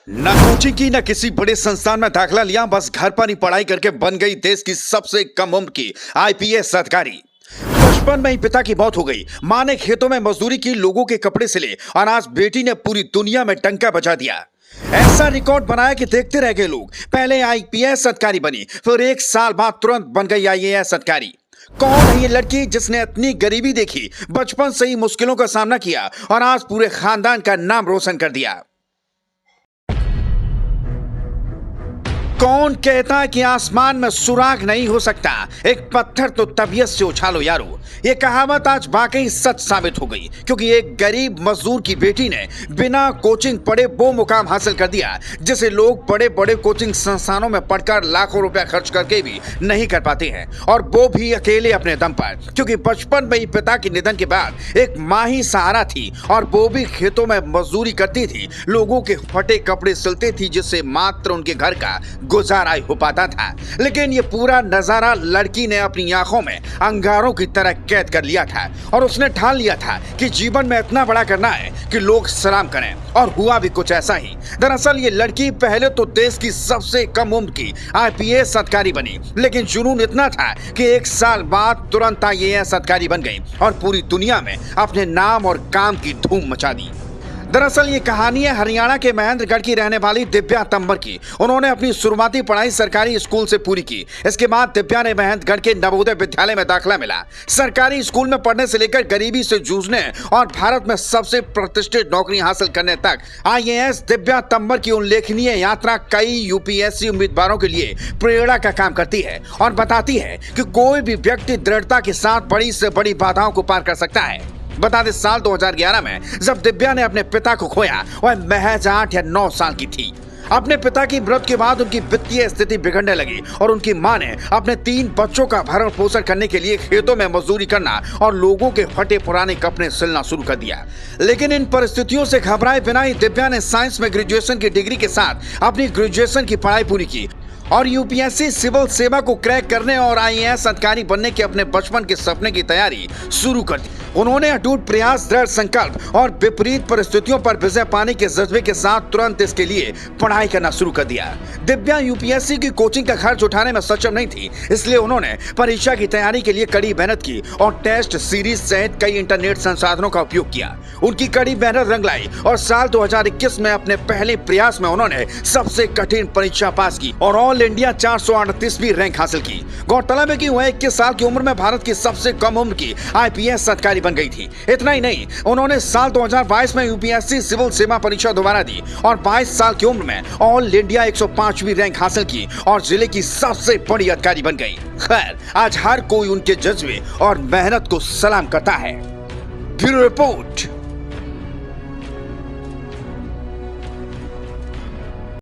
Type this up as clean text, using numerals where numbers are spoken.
न कोचिंग की न किसी बड़े संस्थान में दाखिला लिया, बस घर पर ही पढ़ाई करके बन गई देश की सबसे कम उम्र की आईपीएस अधिकारी। बचपन में ही पिता की मौत हो गई। मां ने खेतों में मजदूरी की, लोगों के कपड़े सिले और आज बेटी ने पूरी दुनिया में डंका बजा दिया। ऐसा रिकॉर्ड बनाया कि देखते रह गए लोग। पहले आईपीएस अधिकारी बनी, फिर 1 साल बाद तुरंत बन गई आईएएस अधिकारी। कौन है ये लड़की जिसने इतनी गरीबी देखी, बचपन से ही मुश्किलों का सामना किया और आज पूरे खानदान का नाम रोशन कर दिया? कौन कहता है कि आसमान में सुराग नहीं हो सकता, एक पत्थर तो तबीयत से उछालो यारो। ये कहावत आज वाकई सच साबित हो गई, क्योंकि एक गरीब मजदूर की बेटी ने बिना कोचिंग पढ़े वो मुकाम हासिल कर दिया जिसे लोग बड़े बड़े कोचिंग संस्थानों में पढ़कर लाखों रुपया खर्च करके भी नहीं कर पाते हैं, और वो भी अकेले अपने दम पर। क्योंकि बचपन में ही पिता के निधन के बाद एक माँ ही सहारा थी, और वो भी खेतों में मजदूरी करती थी, लोगों के फटे कपड़े सिलती थी, जिससे मात्र उनके घर का गुजारा हो पाता था। लेकिन ये पूरा नजारा लड़की ने अपनी आंखों में अंगारों की तरह कैद कर लिया था, और उसने ठान लिया था कि जीवन में इतना बड़ा करना है कि लोग सलाम करें। और हुआ भी कुछ ऐसा ही। दरअसल ये लड़की पहले तो देश की सबसे कम उम्र की आईपीएस अधिकारी बनी, लेकिन जुनून इतना था कि 1 साल बाद तुरंत आईएएस अधिकारी बन गई और पूरी दुनिया में अपने नाम और काम की धूम मचा दी। दरअसल ये कहानी है हरियाणा के महेंद्रगढ़ की रहने वाली दिव्या तंवर की। उन्होंने अपनी शुरुआती पढ़ाई सरकारी स्कूल से पूरी की। इसके बाद दिव्या ने महेंद्रगढ़ के नवोदय विद्यालय में दाखिला मिला। सरकारी स्कूल में पढ़ने से लेकर गरीबी से जूझने और भारत में सबसे प्रतिष्ठित नौकरी हासिल करने तक आईएएस दिव्या तंवर की उल्लेखनीय यात्रा कई यूपीएससी उम्मीदवारों के लिए प्रेरणा का काम करती है, और बताती है कि कोई भी व्यक्ति दृढ़ता के साथ बड़ी से बड़ी बाधाओं को पार कर सकता है। बता दें, साल 2011 में जब दिव्या ने अपने पिता को खोया, वह महज 8 या 9 साल की थी। अपने पिता की मृत्यु के बाद उनकी वित्तीय स्थिति बिगड़ने लगी, और उनकी मां ने अपने 3 बच्चों का भरण पोषण करने के लिए खेतों में मजदूरी करना और लोगों के फटे पुराने कपड़े सिलना शुरू कर दिया। लेकिन इन परिस्थितियों से घबराए बिना ही दिव्या ने साइंस में ग्रेजुएशन की डिग्री के साथ अपनी ग्रेजुएशन की पढ़ाई पूरी की और यूपीएससी सिविल सेवा को क्रैक करने और आईएएस अधिकारी बनने के अपने बचपन के सपने की तैयारी शुरू कर दी। उन्होंने अटूट प्रयास, दृढ़ संकल्प और विपरीत परिस्थितियों पर विजय पाने के जज्बे के साथ तुरंत इसके लिए पढ़ाई करना शुरू कर दिया। दिव्या यूपीएससी की कोचिंग का खर्च उठाने में सक्षम नहीं थी, इसलिए उन्होंने परीक्षा की तैयारी के लिए कड़ी मेहनत की और टेस्ट सीरीज सहित कई इंटरनेट संसाधनों का उपयोग किया। उनकी कड़ी मेहनत रंग लाई और साल 2021 में अपने पहले प्रयास में उन्होंने सबसे कठिन परीक्षा पास की और ऑल इंडिया 438वीं रैंक हासिल की। गौरतलब है कि वह 21 साल की उम्र में भारत की सबसे कम उम्र की आईपीएस अधिकारी बन गई थी। इतना ही नहीं, उन्होंने साल 2022 में यूपीएससी सिविल सेवा परीक्षा दोबारा दी और 22 साल की उम्र में ऑल इंडिया 105वीं रैंक हासिल की और जिले की सबसे बड़ी अधिकारी बन गई। खैर, आज हर कोई उनके जज्बे और मेहनत को सलाम करता है। Bureau report.